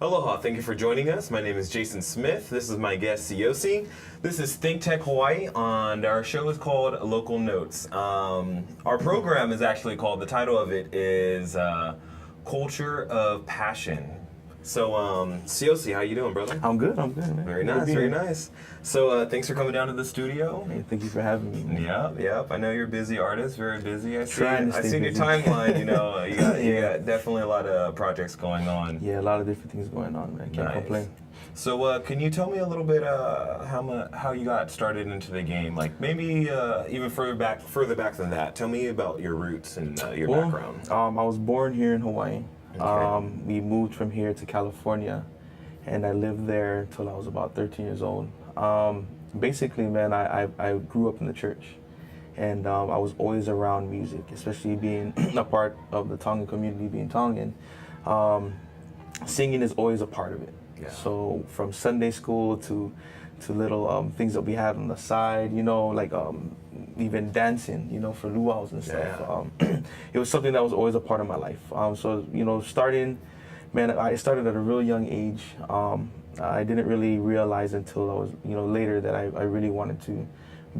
Aloha, thank you for joining us. My name is Jason Smith. This is my guest, Siaosi. This is Think Tech Hawaii, and our show is called Local Notes. Our program is actually called, the title of it is Culture of Passion. So, Siaosi, how you doing, brother? I'm good, man. Very nice, very nice. So, thanks for coming down to the studio. Hey, thank you for having me. Yep. I know you're a busy artist, very busy. I see your busy. timeline, you got definitely a lot of projects going on. Yeah, a lot of different things going on, man. Can't complain. So, can you tell me a little bit how you got started into the game? Like maybe even further back than that. Tell me about your roots and your background. I was born here in Hawaii. Okay. We moved from here to California, and I lived there till I was about 13 years old. Basically, man, I grew up in the church, and I was always around music, especially being a part of the Tongan community, being Tongan. Singing is always a part of it. Yeah. So from Sunday school to little things that we had on the side, like even dancing, for luau's and stuff. Yeah. It was something that was always a part of my life. So, I started at a real young age. I didn't really realize until I was, later that I really wanted to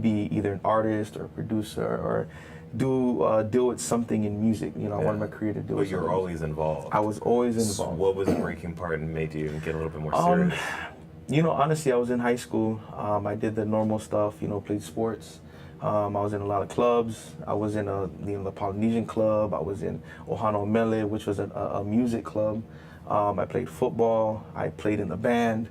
be either an artist or a producer or deal with something in music. I wanted my career to do it. But you were always involved. I was always involved. So what was the breaking part and made you get a little bit more serious? Honestly, I was in high school. I did the normal stuff, played sports. I was in a lot of clubs. I was in the Polynesian club. I was in Ohana Mele, which was a music club. I played football. I played in the band.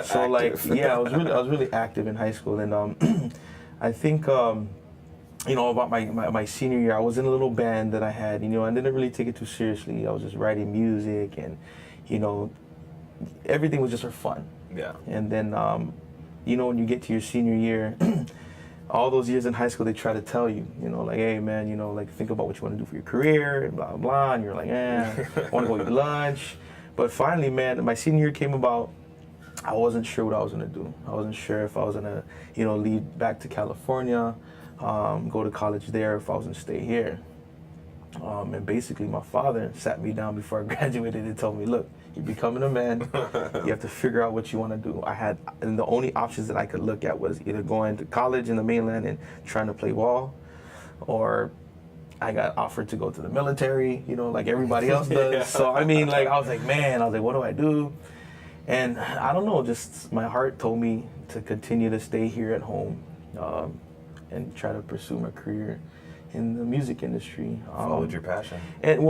So I was really active in high school. And I think about my senior year, I was in a little band that I had. I didn't really take it too seriously. I was just writing music, and everything was just for fun. Yeah. And then when you get to your senior year, all those years in high school, they try to tell you, like, hey, man, like, think about what you want to do for your career, and blah, blah, blah. And you're like, I want to go eat lunch. But finally, man, my senior year came about. I wasn't sure what I was going to do. I wasn't sure if I was going to, leave back to California, go to college there, if I was going to stay here. And basically, my father sat me down before I graduated and told me, look, you're becoming a man. You have to figure out what you want to do. And the only options that I could look at was either going to college in the mainland and trying to play ball, or I got offered to go to the military, like everybody else does. Yeah. So, I was like, what do I do? And I don't know, just my heart told me to continue to stay here at home and try to pursue my career in the music industry. Followed your passion. And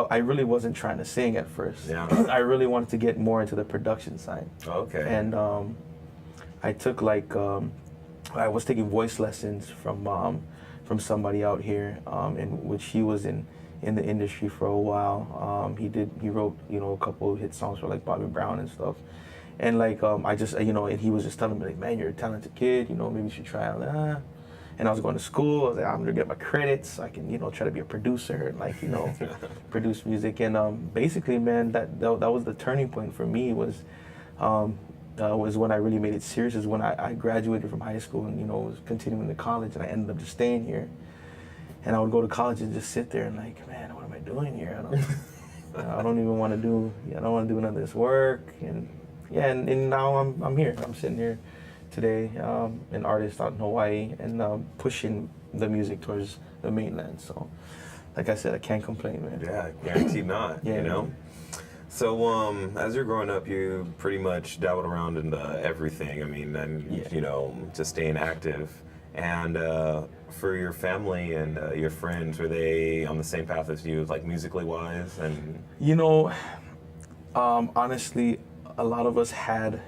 I really wasn't trying to sing at first. Yeah. I really wanted to get more into the production side. Okay. And I took I was taking voice lessons from somebody out here, in which he was in the industry for a while. He wrote a couple of hit songs for like Bobby Brown and stuff. And and he was just telling me, like, man, you're a talented kid. Maybe you should try out. And I was going to school. I was like, I'm gonna get my credits. So I can, try to be a producer and produce music. And basically, man, that was the turning point for me. Was when I really made it serious. Is when I graduated from high school and was continuing to college, and I ended up just staying here. And I would go to college and just sit there and like, man, what am I doing here? I don't even want to do. I don't want to do none of this work. And now I'm here. I'm sitting here today, an artist out in Hawaii, and pushing the music towards the mainland. So, like I said, I can't complain, man. Yeah, guaranteed not. Yeah. So, as you're growing up, you pretty much dabbled around in everything. Just staying active. And for your family and your friends, were they on the same path as you, like musically wise? And honestly, a lot of us had,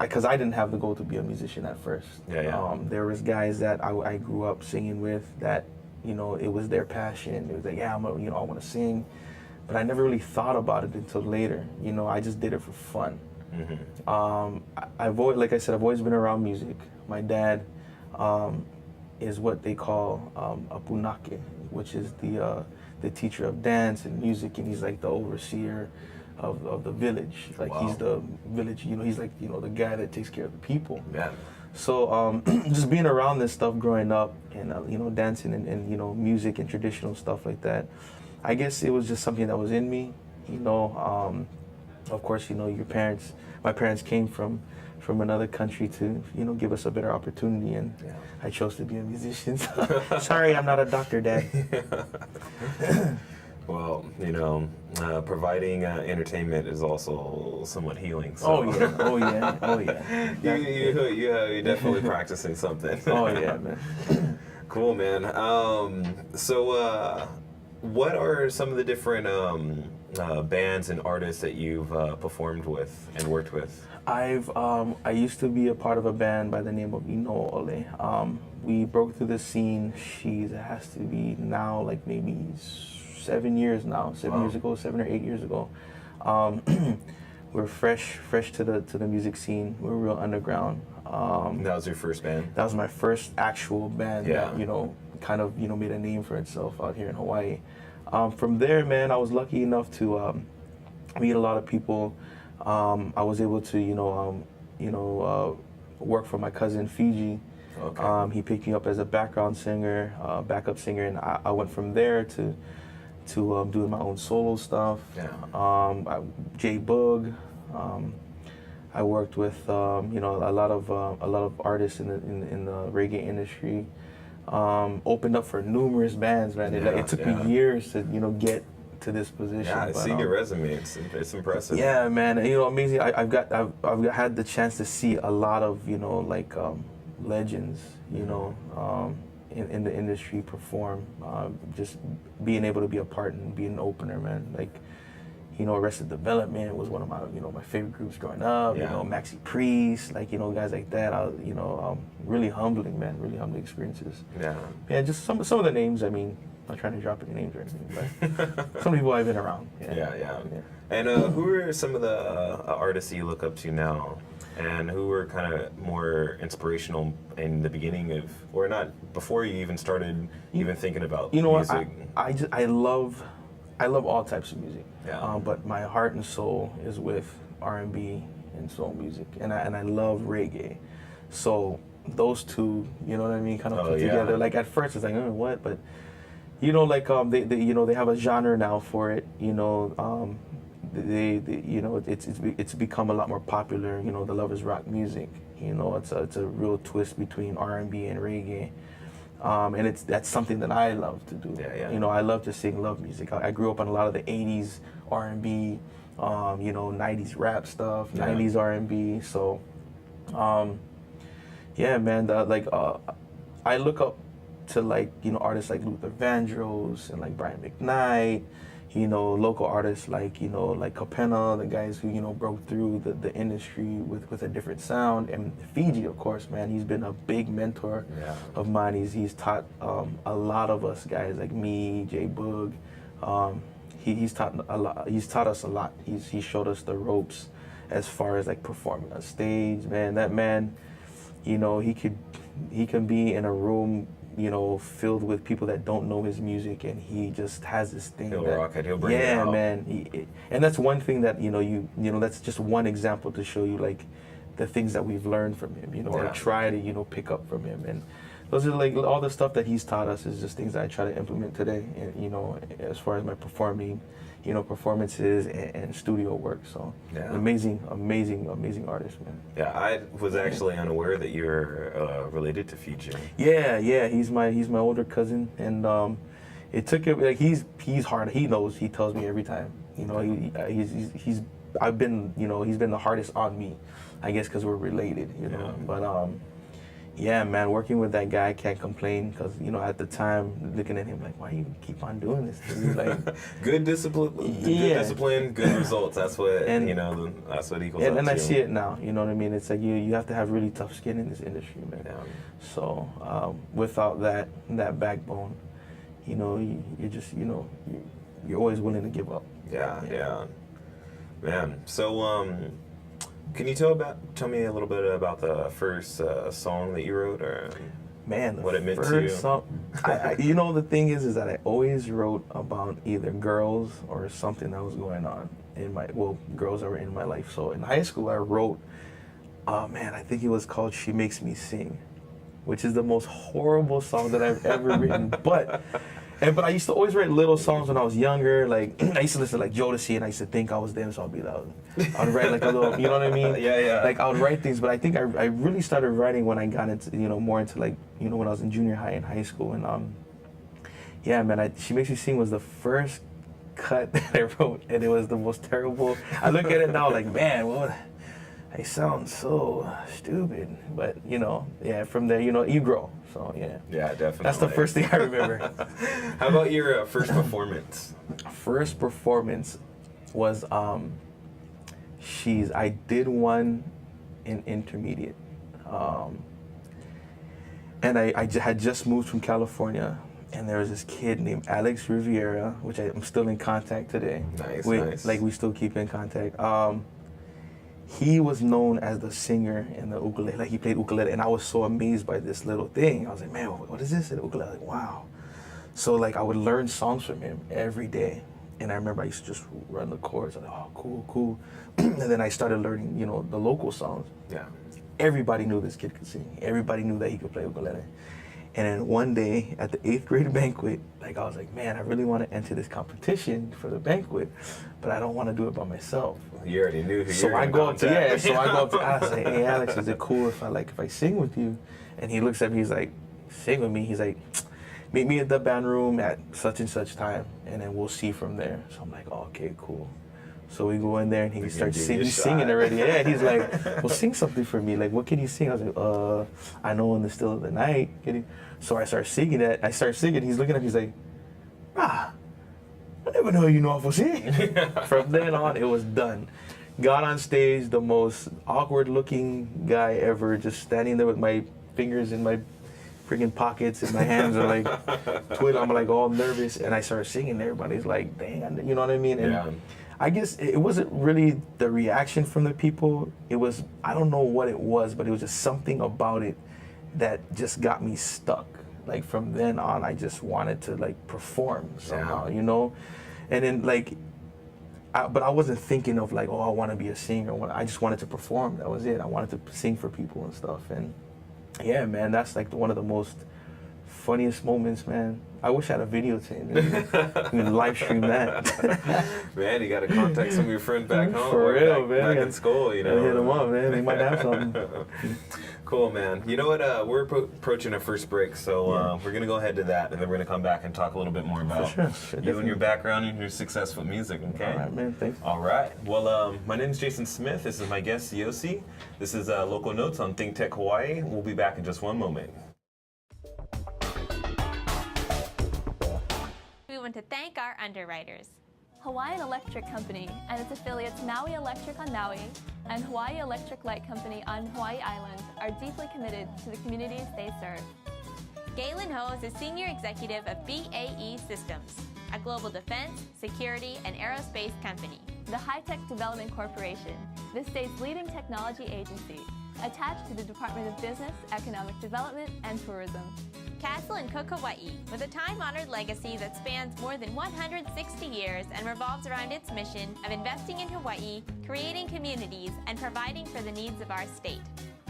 because I didn't have the goal to be a musician at first. Yeah. There was guys that I grew up singing with that, it was their passion. It was like, I want to sing. But I never really thought about it until later. I just did it for fun. Mm-hmm. Like I said, I've always been around music. My dad is what they call a punake, which is the teacher of dance and music, and he's like the overseer of the village. Like, wow. He's the village, he's like, the guy that takes care of the people. Yeah. So just being around this stuff growing up and, dancing and music and traditional stuff like that, I guess it was just something that was in me, of course, my parents came from another country to, give us a better opportunity, and I chose to be a musician. Sorry, I'm not a doctor, Dad. Well, providing entertainment is also somewhat healing. So. Oh yeah. You're definitely practicing something. Oh yeah, man. Cool, man. So what are some of the different bands and artists that you've performed with and worked with? I used to be a part of a band by the name of Ino Ole. We broke through the scene. It has to be now like maybe 7 years now. 7 or 8 years ago. We're fresh to the music scene. We're real underground. That was your first band? That was my first actual band that, kind of, made a name for itself out here in Hawaii. From there, man, I was lucky enough to meet a lot of people. I was able to, work for my cousin Fiji. Okay. He picked me up as a background singer, backup singer, and I went from there to doing my own solo stuff. Yeah. J Boog. I worked with a lot of artists in the reggae industry. Opened up for numerous bands, man. It took me years to get to this position. Yeah, I see your resume. It's impressive. Yeah, man. Amazing. I've had the chance to see a lot of legends, in the industry perform. Just being able to be a part and be an opener, man. Like, Arrested Development was one of my favorite groups growing up. Yeah. Maxi Priest, guys like that. Really humbling, man. Really humbling experiences. Yeah. Yeah, just some of the names. I mean, not trying to drop any names or anything, but some people I've been around. Yeah. And who are some of the artists that you look up to now? And who were kind of more inspirational in the beginning of, or not, before you even started even thinking about music? I love all types of music. Yeah. But my heart and soul is with R&B and soul music, and I love reggae. So those two, kind of put together. Like at first it's like, what? But they have a genre now for it. It's become a lot more popular. The lovers rock music. It's a real twist between R&B and reggae. And that's something that I love to do. Yeah. I love to sing love music. I grew up on a lot of the 80s R&B, 90s rap stuff, 90s R&B. So, man, I look up to artists like Luther Vandross and Brian McKnight, local artists like Capena, the guys who, broke through the industry with a different sound. And Fiji, of course, man, he's been a big mentor of mine. He's taught a lot of us guys like me, J Boog. He's taught us a lot. He showed us the ropes as far as performing on stage, man. That man, he can be in a room filled with people that don't know his music, and he just has this thing. He'll rock it. He'll bring it out. Yeah, man. And that's one thing that that's just one example to show you the things that we've learned from him, or try to pick up from him. And those are all the stuff that he's taught us is just things that I try to implement today. And, as far as my performances and studio work. So amazing artist, man. Yeah, I was actually unaware that you're related to Fiji. Yeah, he's my older cousin, and it took him he's hard. He knows. He tells me every time. He's been the hardest on me, I guess, because we're related. But yeah, man, working with that guy, I can't complain, because at the time looking at him why you keep on doing this? Good discipline, good results. That's what that's what equals. And I see it now. You know what I mean? It's you have to have really tough skin in this industry, man. Yeah. So without that backbone, you're just you're always willing to give up. Yeah. Man, so can you tell me a little bit about the first song that you wrote, or what it meant to you? Song, the thing is that I always wrote about either girls or something that was going on in girls that were in my life. So in high school, I wrote, I think it was called "She Makes Me Sing," which is the most horrible song that I've ever written. But But I used to always write little songs when I was younger. Like I used to listen to like Jodeci, and I used to think I was them, so I'd write like a little, you know what I mean? Yeah. Like I would write things, but I think I really started writing when I got into, more into like, when I was in junior high and high school. And yeah, man, She Makes Me Sing was the first cut that I wrote, and it was the most terrible. I look at it now like, man, I sound so stupid. But yeah, from there, you grow. So yeah. Yeah, definitely. That's the first thing I remember. How about your first performance? First performance was I did one in intermediate, and I had just moved from California, and there was this kid named Alex Riviera, which I'm still in contact today. Nice. Like we still keep in contact. He was known as the singer in the ukulele. Like he played ukulele, and I was so amazed by this little thing. I was like, man, what is this? And ukulele, like, wow. So like I would learn songs from him every day, and I remember I used to just run the chords. I was like, oh, cool. And then I started learning, the local songs. Yeah. Everybody knew this kid could sing. Everybody knew that he could play ukulele. And then one day at the 8th grade banquet, like I was like, man, I really want to enter this competition for the banquet, but I don't want to do it by myself. You already knew who you were So I gonna go up contact. to Alex, I say, hey Alex, is it cool if I sing with you? And he looks at me, he's like, sing with me. He's like, meet me at the band room at such and such time, and then we'll see from there. So I'm like, oh, okay, cool. So we go in there, and he starts singing already. Yeah, and he's like, well, sing something for me. Like, what can you sing? I was like, I know In the Still of the Night. So I start singing that. He's looking at me, he's like, I never know you know how to sing. From then on, it was done. Got on stage, the most awkward looking guy ever, just standing there with my fingers in my freaking pockets, and my hands are like twiddling. I'm like all nervous, and I started singing, and everybody's like, dang, you know what I mean? And Yeah. I guess it wasn't really the reaction from the people. It was, I don't know what it was, but it was just something about it that just got me stuck. Like from then on, I just wanted to like perform somehow, And then but I wasn't thinking of like, oh, I want to be a singer. I just wanted to perform. That was it. I wanted to sing for people and stuff. And yeah, man, that's like one of the most funniest moments, man. I wish I had a videotape. You can live stream that. Man, you got to contact some of your friends back home. For real, man. Back in school, Hit them up, man. They might have something. Cool, man. You know what? We're approaching our first break, so we're going to go ahead to that, and then we're going to come back and talk a little bit more about you and your background and your success with music, okay? All right, man. Thanks. All right. Well, my name is Jason Smith. This is my guest, Siaosi. This is Local Notes on Think Tech Hawaii. We'll be back in just one moment. We want to thank our underwriters. Hawaiian Electric Company and its affiliates Maui Electric on Maui and Hawaii Electric Light Company on Hawaii Island are deeply committed to the communities they serve. GALEN Ho is a senior executive of BAE Systems, a global defense, security, and aerospace company. The High Tech Development Corporation, the state's leading technology agency, attached to the Department of Business, Economic Development, and Tourism. Castle and COOKE, Hawaii, with a time-honored legacy that spans more than 160 years and revolves around its mission of investing in Hawaii, creating communities, and providing for the needs of our state.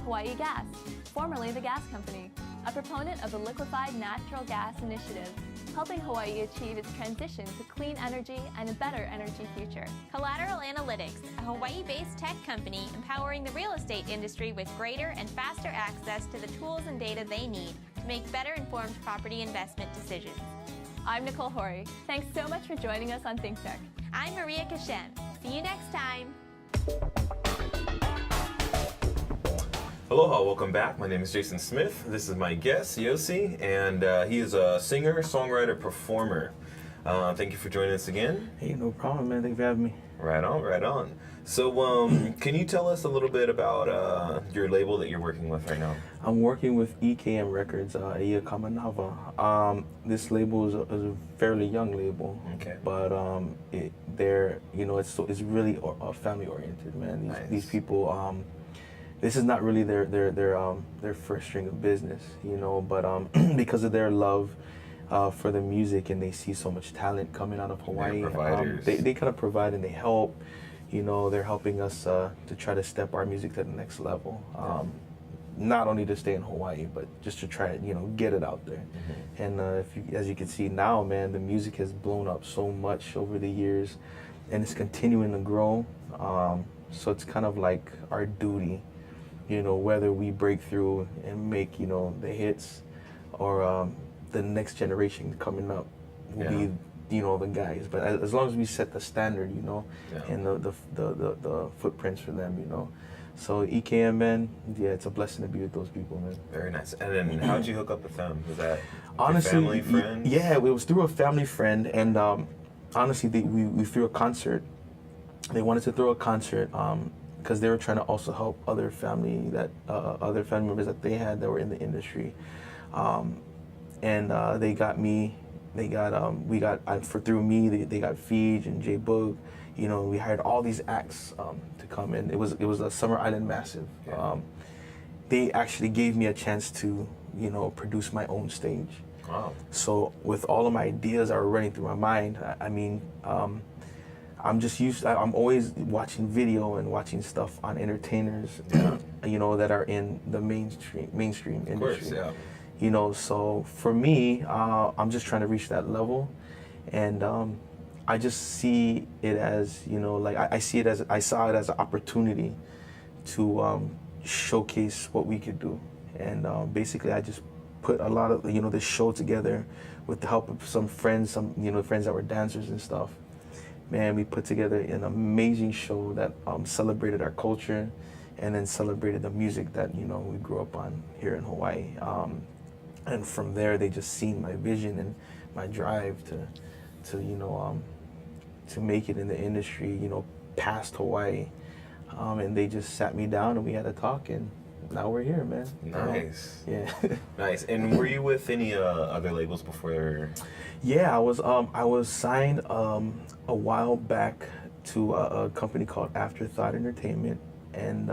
Hawaii Gas, formerly the Gas Company, a proponent of the Liquefied Natural Gas Initiative, helping Hawaii achieve its transition to clean energy and a better energy future. Collateral Analytics, a Hawaii-based tech company empowering the real estate industry with greater and faster access to the tools and data they need to make better informed property investment decisions. I'm Nicole Horry. Thanks so much for joining us on Think Tech. I'm Maria Kashem. See you next time. Aloha, welcome back. My name is Jason Smith. This is my guest, Siaosi, and he is a singer, songwriter, performer. Thank you for joining us again. Hey, no problem, man. Thanks for having me. Right on, right on. So, can you tell us a little bit about your label that you're working with right now? I'm working with EKM Records, Ia Kamanava. This label is a fairly young label. Okay. But it's really family oriented, man. These people, this is not really their first string of business, But because of their love for the music, and they see so much talent coming out of Hawaii, they kind of provide and they help. They're helping us to try to step our music to the next level. not only to stay in Hawaii, but just to try to, get it out there. And as you can see now, man, the music has blown up so much over the years, and it's continuing to grow. So it's kind of like our duty, whether we break through and make, the hits, or the next generation coming up will be, the guys. But as long as we set the standard, and the footprints for them, So EKM, man, it's a blessing to be with those people, man. Very nice. And then how'd you hook up with them? Was that honestly, family, friends? Yeah, it was through a family friend, and honestly, we threw a concert. They wanted to throw a concert because they were trying to also help other family members that they had that were in the industry, and they got me. They got through me. They got Feej and J Boog. We hired all these acts to come in. It was a Summer Island Massive. Yeah. They actually gave me a chance to produce my own stage. Wow. So with all of my ideas that were running through my mind, I'm just I'm always watching video and watching stuff on entertainers, that are in the mainstream industry. Of course, yeah. So for me, I'm just trying to reach that level, and I just see it as, I saw it as an opportunity to showcase what we could do, and basically I just put a lot of this show together with the help of some friends, friends that were dancers and stuff. Man, we put together an amazing show that celebrated our culture, and then celebrated the music that we grew up on here in Hawaii. And from there, they just seen my vision and my drive to make it in the industry, past Hawaii. And they just sat me down and we had a talk, and now we're here, man. Nice. Yeah. Nice. And were you with any other labels before? Yeah, I was signed a while back to a company called Afterthought Entertainment, and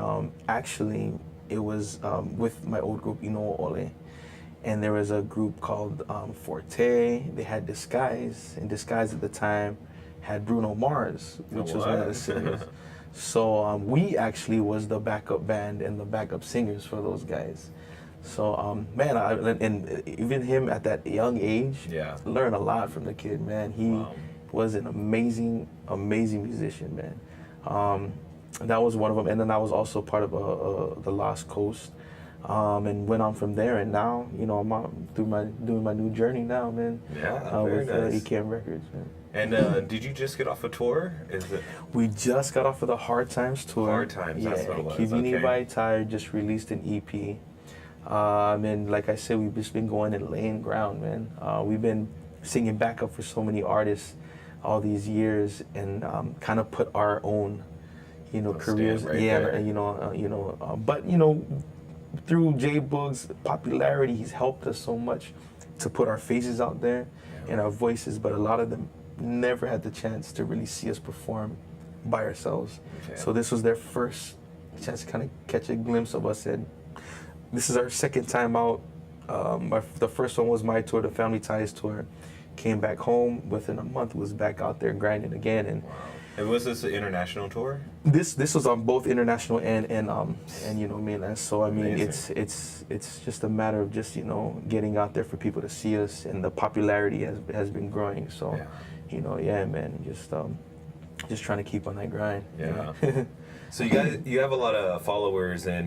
actually it was with my old group Ino Ole, and there was a group called Forte. They had Disguise, and Disguise at the time had Bruno Mars, which was one of the singers. So we actually was the backup band and the backup singers for those guys. So man, and even him at that young age, learned a lot from the kid, man. He was an amazing musician, man. That was one of them, and then I was also part of the Lost Coast, and went on from there. And now, I'm doing my new journey now, man. Yeah, with nice. EKM Records, man. And did you just get off a tour? We just got off of the Hard Times tour. Hard Times, that's what it was. Kivini Okay. Vaitai just released an EP. And like I said, we've just been going and laying ground, man. We've been singing backup for so many artists all these years, and kind of put our own, careers. Right Yeah, but through J Boog's popularity, he's helped us so much to put our faces out there and our voices. But a lot of them never had the chance to really see us perform by ourselves. Okay. So this was their first chance to kind of catch a glimpse of us. And this is our second time out. The first one was my tour, the Family Ties tour. Came back home within a month, was back out there grinding again. And Wow. And was this an international tour? this was on both international and mainland. So I mean, Amazing. it's just a matter of just getting out there for people to see us, and the popularity has been growing. So man, just trying to keep on that grind. Yeah. So you have a lot of followers in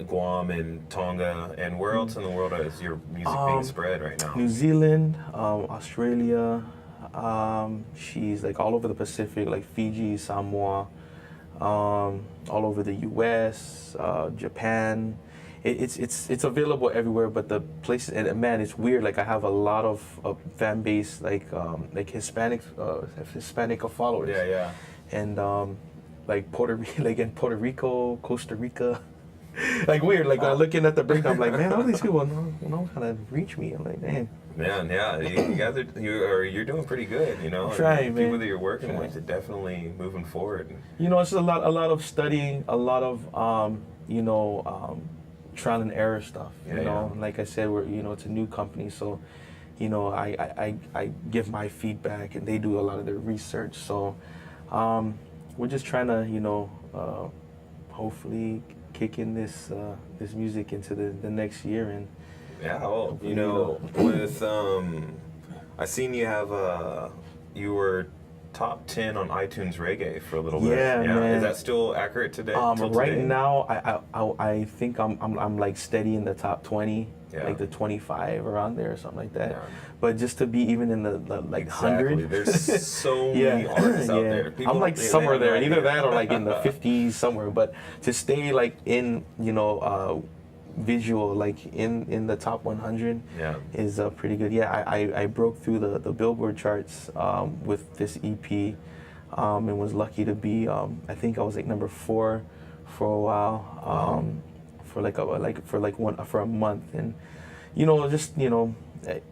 Guam and Tonga, and where else in the world is your music being spread right now? New Zealand, Australia. She's like all over the Pacific, like Fiji, Samoa, all over the U.S., Japan. It's available everywhere, but the places, and man, it's weird. Like I have a lot of fan base, like Hispanic followers. Yeah. And like in Puerto Rico, Costa Rica. Like weird. Like looking at the breakdown, I'm like, man, all these people know how to reach me. I'm like, man. Man, yeah, you guys you're doing pretty good, I'm trying, the people man. that you're working with are definitely moving forward. It's a lot of studying, a lot of trial and error stuff. Like I said, we're it's a new company, so I give my feedback and they do a lot of their research. So we're just trying to hopefully kicking this this music into the next year. And Yeah, well, you know, with I seen you have you were top 10 on iTunes reggae for a little bit. Yeah, man. Is that still accurate today? till right today? now, I think I'm like steady in the top 20, Yeah. like the 25 around there or something like that. Yeah. But just to be even in the like Exactly. 100, There's so many artists out there. People, I'm like they somewhere have no there, idea. either that or like in the 50s somewhere. But to stay like in, visual, like in the top 100 Yeah. is pretty good. Yeah, I broke through the Billboard charts with this EP, and was lucky to be I think I was like number 4 for a while, for a month. And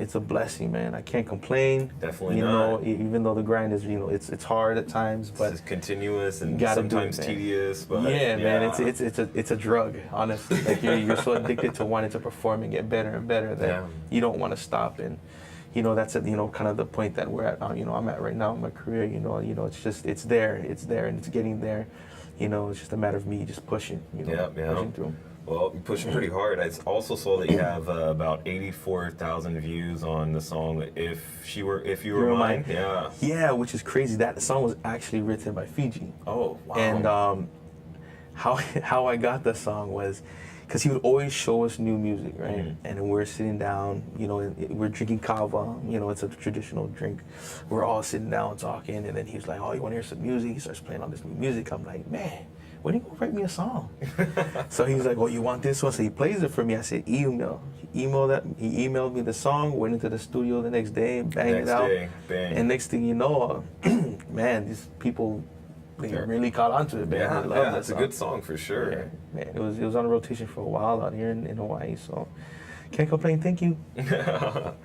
it's a blessing, man. I can't complain. Definitely you not. know even though the grind is it's hard at times, but It's continuous and gotta do it, sometimes man. tedious, but yeah, man, it's a drug, honestly. Like you're so addicted to wanting to perform and get better and better that Yeah. you don't want to stop. And that's kind of the point that we're at. I'm at right now in my career. It's there, and it's getting there. It's just a matter of me just pushing. Yeah. Pushing through. Well, you're pushing pretty hard. I also saw that you have about 84,000 views on the song "If You Were Mine." Yeah. Yeah, which is crazy. That song was actually written by Fiji. Oh, wow. And how I got the song was because he would always show us new music, right? Mm-hmm. And we're sitting down, we're drinking kava, it's a traditional drink. We're all sitting down talking, and then he was like, "Oh, you want to hear some music?" He starts playing all this new music. I'm like, "Man, when are you gonna write me a song?" So he's like, "Oh, you want this one?" So he plays it for me. I said, "Email." He emailed me the song. Went into the studio the next day, banged it out. Bang. And next thing you know, man, these people, they really caught onto it, man. Yeah, They love that it's a song. good song for sure. Yeah, man, it was on a rotation for a while out here in Hawaii, so can't complain. Thank you,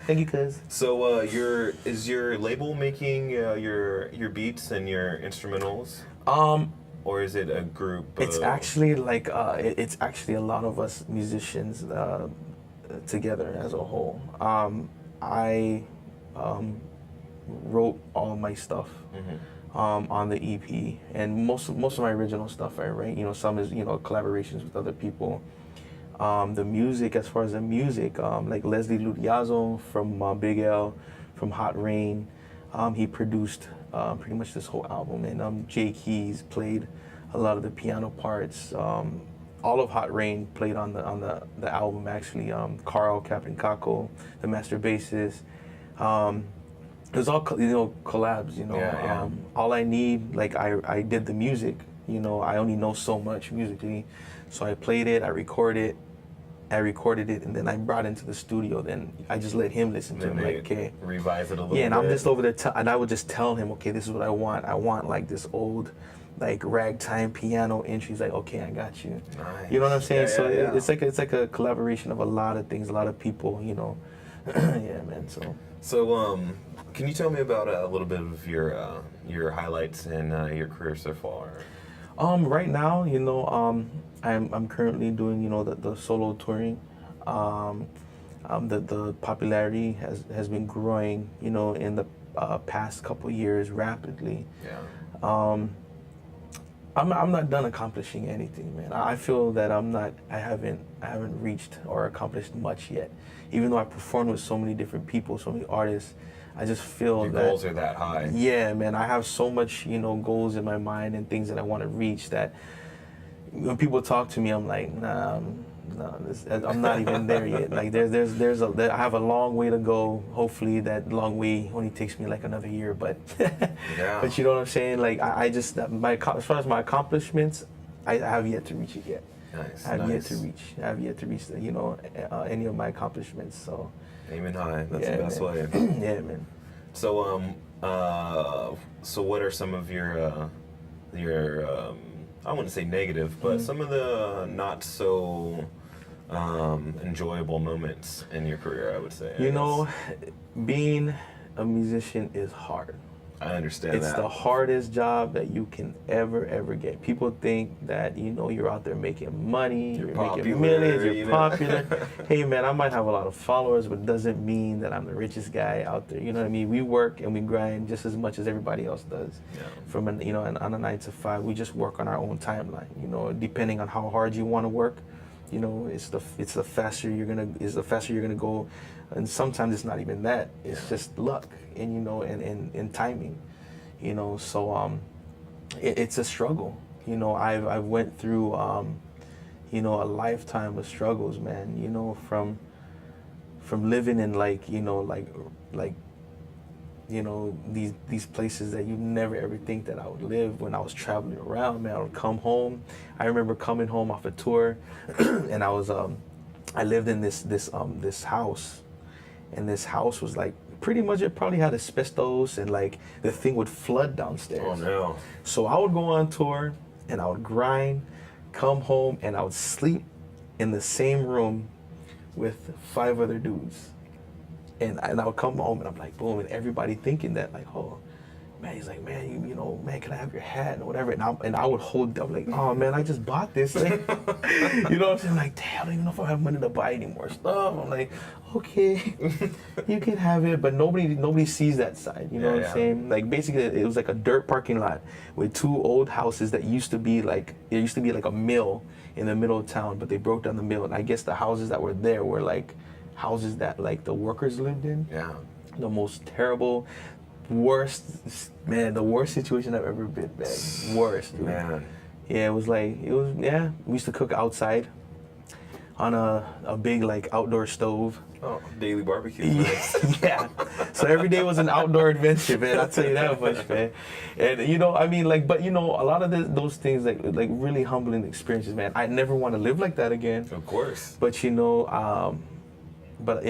thank you, cuz. So, is your label making your beats and your instrumentals, or is it a group? It's actually like it's actually a lot of us musicians together as a whole. I wrote all my stuff. Mm-hmm. On the EP, and most of my original stuff I write. Some is collaborations with other people. The music, as far as the music, like Leslie Ludiazo from Big L, from Hot Rain, he produced pretty much this whole album, and Jay Keys played a lot of the piano parts. All of Hot Rain played on the album actually. Carl Captain Kako, the master bassist. It was all collabs. Yeah. All I need, like I did the music. I only know so much musically, so I played it, I recorded it, and then I brought it into the studio. Then I just let him listen to it. Like, okay, revise it a little. yeah, and bit. I'm just over there, and I would just tell him, okay, this is what I want. I want like this old, like ragtime piano entry. He's like, okay, I got you. Nice. You know what I'm saying? Yeah, So yeah. it's like a collaboration of a lot of things, a lot of people. Yeah, man. So, can you tell me about a little bit of your highlights in your career so far? Right now, I'm currently doing the solo touring. The popularity has been growing in the past couple years rapidly. Yeah. I'm not done accomplishing anything, man. I feel that I haven't reached or accomplished much yet. Even though I performed with so many different people, so many artists, I just feel Your that goals are that high. Yeah, man. I have so much, goals in my mind and things that I want to reach that when people talk to me, I'm like, nah, I'm not even there yet. Like I have a long way to go. Hopefully that long way only takes me like another year, but Yeah. but you know what I'm saying? Like I just as far as my accomplishments, I have yet to reach it yet. Nice. I have yet nice. to reach any of my accomplishments. So Aiming high. That's yeah, the best man. way. Yeah, man. So so what are some of your I wouldn't say negative, but some of the not so enjoyable moments in your career, I would say. I guess. Being a musician is hard. I understand It's that. the hardest job that you can ever get. People think that, you know, you're out there making money, you're popular, making millions, you're you know. popular. Hey man, I might have a lot of followers, but it doesn't mean that I'm the richest guy out there. You know what I mean? We work and we grind just as much as everybody else does. Yeah. From an, you know, on a 9 to 5, we just work on our own timeline. You know, depending on how hard you want to work, you know, it's the faster you're gonna go, and sometimes it's not even that. It's just luck and, you know, and timing. You know, so it's a struggle. You know, I've went through you know, a lifetime of struggles, man. You know, from living in like you know, these places that you never ever think that I would live. When I was traveling around, man, I would come home. I remember coming home off a tour, and I lived in this house, and this house was like, pretty much it probably had asbestos, and like the thing would flood downstairs. Oh no. So I would go on tour and I would grind, come home, and I would sleep in the same room with 5 other dudes. And I would come home and I'm like, boom, and everybody thinking that like, oh, man, he's like, man, you know, man, can I have your hat or whatever? And I would hold up like, oh man, I just bought this thing. You know what I'm saying? Like, damn, I don't even know if I have money to buy any more stuff. I'm like, okay, you can have it, but nobody sees that side. You know what I'm saying? Like basically, it was like a dirt parking lot with 2 old houses that used to be like a mill in the middle of town, but they broke down the mill, and I guess the houses that were there were like houses that like the workers lived in. Yeah. The most terrible, worst situation I've ever been, man. Worst, dude. Man. Yeah, we used to cook outside on a big like outdoor stove. Oh, daily barbecue. Yeah. So every day was an outdoor adventure, man. I'll tell you that much, man. And you know, I mean, like, but you know, a lot of those things, like really humbling experiences, man. I never want to live like that again. Of course. But you know, but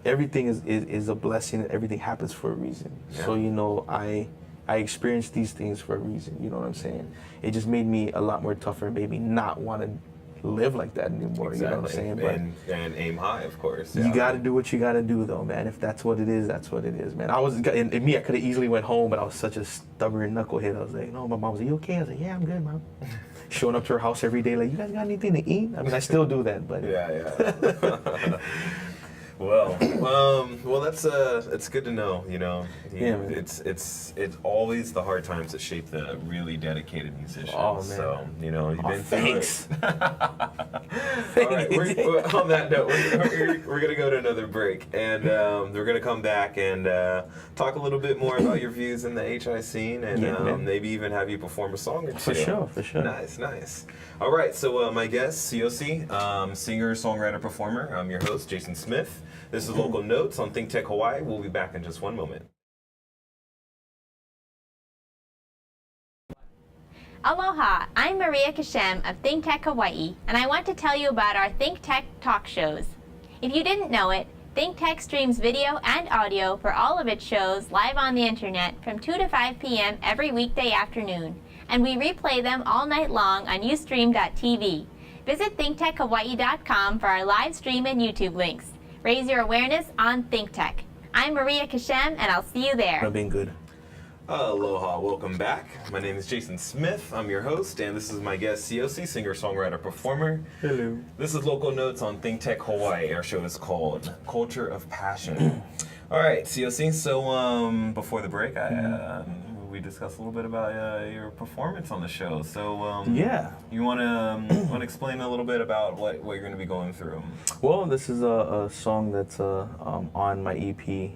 everything is a blessing, and everything happens for a reason. Yeah. So you know, I experienced these things for a reason. You know what I'm saying? It just made me a lot more tougher, and made me not want to live like that anymore. Exactly. You know what I'm saying? But And aim high, of course. you got to do what you got to do, though, man. If that's what it is, that's what it is, man. I could have easily went home, but I was such a stubborn knucklehead. I was like, no, my mom was like, you okay? I was like, yeah, I'm good, mom. Showing up to her house every day, like, you guys got anything to eat? I mean, I still do that, but Yeah. Well, that's it's good to know. You know, Yeah, man. it's always the hard times that shape the really dedicated musicians. Oh, man. So you know, you've been thanks. through it. All right. On that note, we're gonna go to another break, and we're gonna come back and talk a little bit more about your views in the HI scene, and maybe even have you perform a song or two. For sure. Nice. All right, so my guest, Siaosi, singer, songwriter, performer. I'm your host, Jason Smith. This is Local Notes on Think Tech Hawaii. We'll be back in just one moment. Aloha, I'm Maria Kashem of Think Tech Hawaii, and I want to tell you about our Think Tech talk shows. If you didn't know it, Think Tech streams video and audio for all of its shows live on the internet from 2 to 5 p.m. every weekday afternoon, and we replay them all night long on Ustream.tv. Visit thinktechhawaii.com for our live stream and YouTube links. Raise your awareness on Think Tech. I'm Maria Kashem, and I'll see you there. I've been good. Aloha, welcome back. My name is Jason Smith. I'm your host, and this is my guest, Siaosi, singer, songwriter, performer. Hello. This is Local Notes on Think Tech Hawaii. Our show is called Culture of Passion. All right, Siaosi, so before the break, we discussed a little bit about your performance on the show. So Yeah. you want to explain a little bit about what you're going to be going through? Well, this is a song that's on my EP.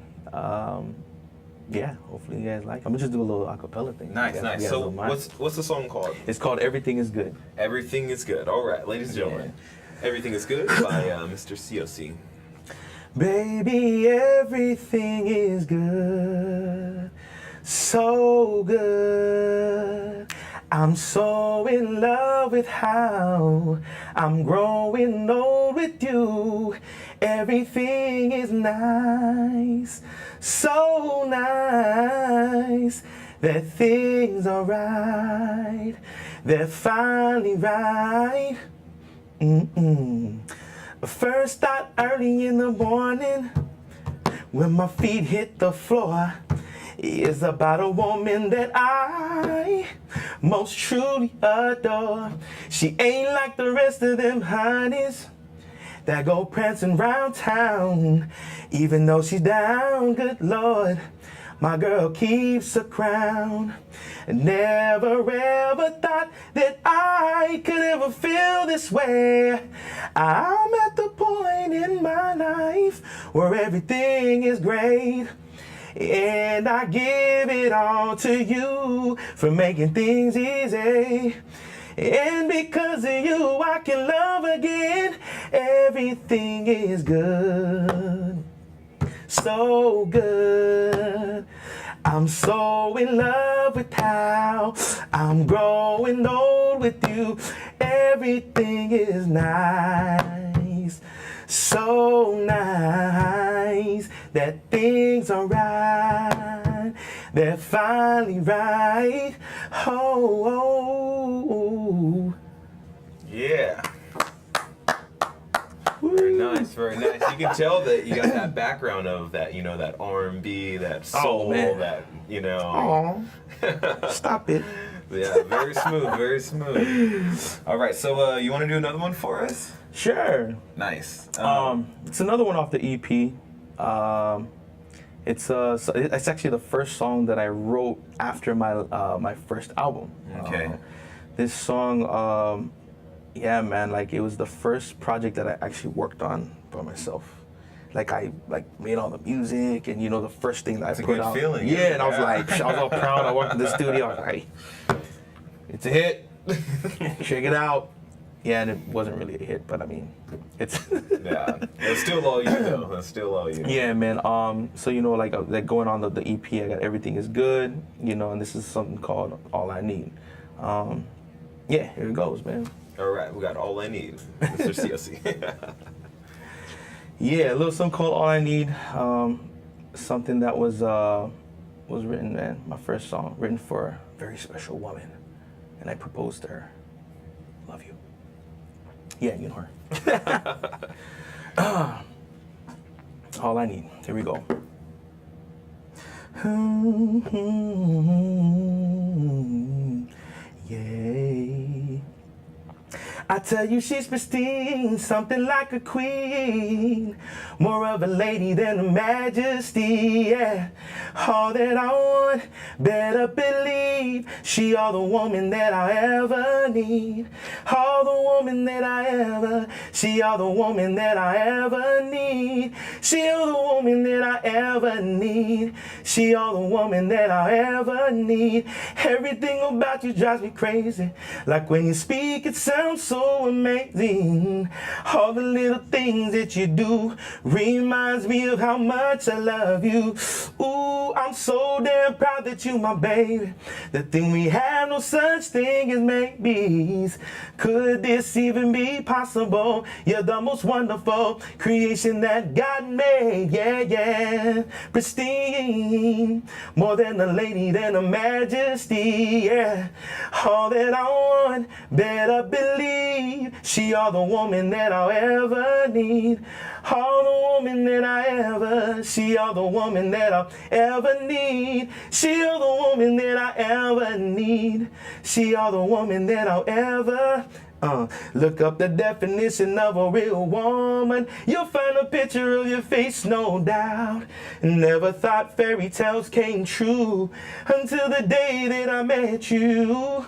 Yeah, hopefully you guys like it. I'm gonna just do a little acapella thing. Nice. You guys So don't mind. what's the song called? It's called Everything Is Good. Everything is Good. All right, ladies and gentlemen. Everything is Good by Mr. Siaosi. Baby, everything is good, so good. I'm so in love with how I'm growing old with you. Everything is nice, so nice. That things are right, they're finally right. First thought early in the morning, when my feet hit the floor, is about a woman that I most truly adore. She ain't like the rest of them honeys that go prancing round town. Even though she's down, good Lord, my girl keeps a crown. Never ever thought that I could ever feel this way. I'm at the point in my life where everything is great. And I give it all to you for making things easy. And because of you, I can love again. Everything is good, so good. I'm so in love with how I'm growing old with you. Everything is nice, so nice that things are right. They're finally right. Oh. Yeah. Very nice, very nice. You can tell that you got that background of that, that R&B, that soul, that, Oh, stop it. Yeah, very smooth, very smooth. All right, so you want to do another one for us? Sure. Nice. It's another one off the EP. It's actually the first song that I wrote after my first album. Okay. This song, yeah, man, like it was the first project that I actually worked on by myself. Like I made all the music, and the first thing that I put out. It's a good feeling. Yeah, and I was all proud. I walked in the studio. I was like, it's a hit. Check it out. Yeah, and it wasn't really a hit, but I mean, it's. Yeah, it's still all you though. That's still all you. Yeah, man. So like going on the EP, I got Everything Is Good, and this is something called All I Need. Yeah, here it goes, man. All right, we got All I Need, Mr. Siaosi. Yeah, a little something called All I Need. Something that was written, man. My first song, written for a very special woman, and I proposed to her. Love you. Yeah, you know her. All I Need. Here we go. Yeah. I tell you she's pristine, something like a queen, more of a lady than a majesty, yeah. All that I want, better believe, she all the woman that I ever need. All the woman that I ever, she all the woman that I ever need. She all the woman that I ever need. She all the woman that I ever need. Everything about you drives me crazy, like when you speak it sounds so amazing. All the little things that you do reminds me of how much I love you. Ooh, I'm so damn proud that you my baby. The thing we have, no such thing as maybes. Could this even be possible? You're the most wonderful creation that God made. Yeah, yeah. Pristine, more than a lady, than a majesty. Yeah. All that I want, better believe, she all the woman that I'll ever need. All the woman that I ever, she all the woman that I'll ever need. She all the woman that I ever need. She all the woman that I'll ever. Look up the definition of a real woman. You'll find a picture of your face, no doubt. Never thought fairy tales came true until the day that I met you.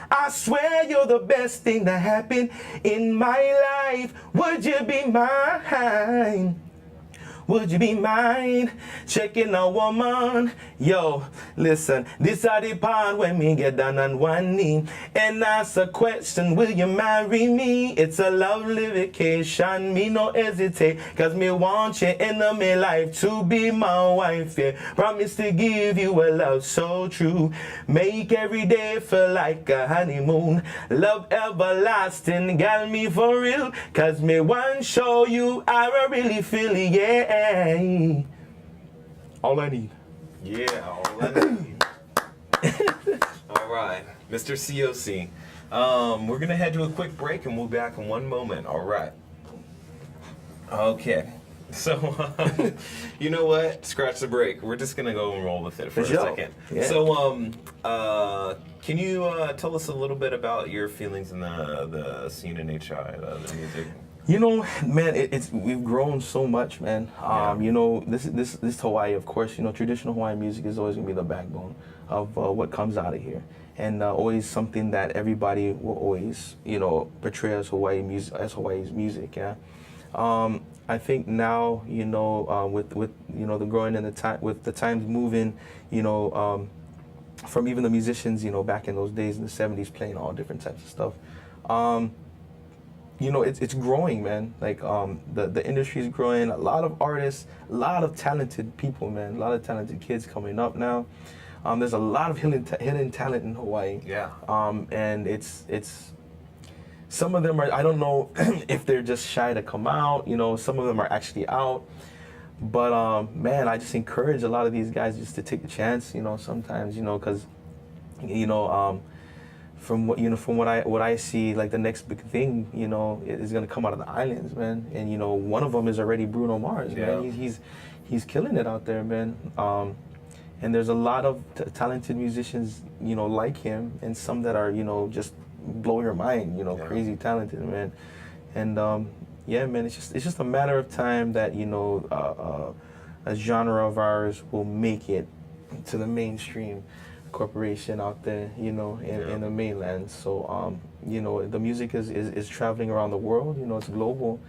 I swear you're the best thing that happened in my life. Would you be mine? Would you be mine? Checking a woman. Yo, listen, this are the part when me get down on one knee and ask a question, will you marry me? It's a lovely vacation, me no hesitate, cause me want you in my life to be my wife, yeah. Promise to give you a love so true, make every day feel like a honeymoon, love everlasting, got me for real, cause me want show you how I really feel, yeah. All I need. Yeah, all I need. All right, Mr. COC. We're gonna head to a quick break and we'll be back in one moment. All right. Okay. So, you know what? Scratch the break. We're just gonna go and roll with it for a sure. second. Yeah. So, can you tell us a little bit about your feelings in the scene in HI, the music? You know, man, we've grown so much, man. You know, this Hawaii, of course. You know, traditional Hawaiian music is always gonna be the backbone of what comes out of here, and always something that everybody will always, you know, portray as Hawaii's music. Yeah. I think now, you know, with you know the growing and the time, with the times moving, you know, from even the musicians, you know, back in those days in the '70s, playing all different types of stuff. You know, it's growing, man. Like the industry is growing. A lot of artists, a lot of talented people, man. A lot of talented kids coming up now. There's a lot of hidden talent in Hawaii. Yeah. And it's some of them are, I don't know if they're just shy to come out. You know, some of them are actually out. But man, I just encourage a lot of these guys just to take the chance. You know, sometimes, you know, because you know. From what I see, like the next big thing, you know, is gonna come out of the islands, man. And you know, one of them is already Bruno Mars, yeah. man. He's killing it out there, man. And there's a lot of talented musicians, you know, like him, and some that are, you know, just blow your mind, you know, yeah. crazy talented, man. And yeah, man, it's just a matter of time that, you know, a genre of ours will make it to the mainstream corporation out there, you know, in the mainland. So you know, the music is traveling around the world, you know, it's global,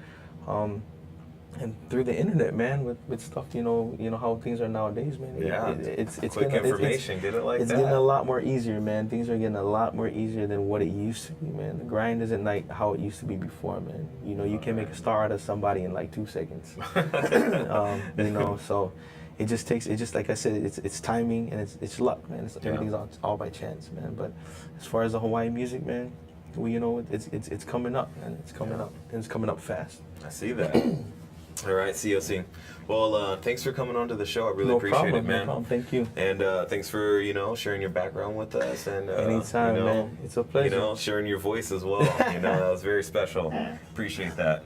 and through the internet, man, with stuff, you know how things are nowadays, man. Yeah, it's quick information, get it like it's that. getting a lot more easier, man. Things are getting a lot more easier than what it used to be, man. The grind isn't like how it used to be before, man. You know, you can make a star out of somebody in like 2 seconds. You know, so it just like I said, it's timing and it's luck, man. Everything's all by chance, man. But as far as the Hawaiian music, man, you know, it's coming up, man. It's coming up, and it's coming up fast. I see that. All right, COC. Well, thanks for coming on to the show. I really appreciate it, man. No problem. Thank you. And thanks for, you know, sharing your background with us. And anytime, you know, man. It's a pleasure. You know, sharing your voice as well. You know, that was very special. Appreciate that.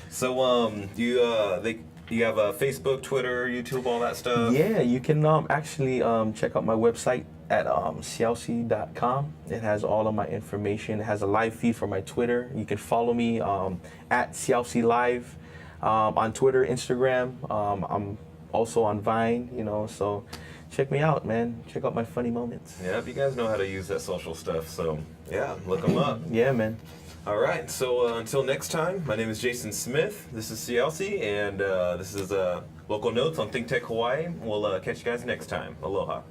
So, you have a Facebook, Twitter, YouTube, all that stuff? Yeah, you can actually check out my website at Siaosi.com. It has all of my information. It has a live feed for my Twitter. You can follow me at Siaosi Live on Twitter, Instagram. I'm also on Vine, you know, so check me out, man. Check out my funny moments. Yeah, you guys know how to use that social stuff, so yeah, look them up. Yeah, man. All right, so until next time, my name is Jason Smith. This is Siaosi, and this is Local Notes on Think Tech Hawaii. We'll catch you guys next time. Aloha.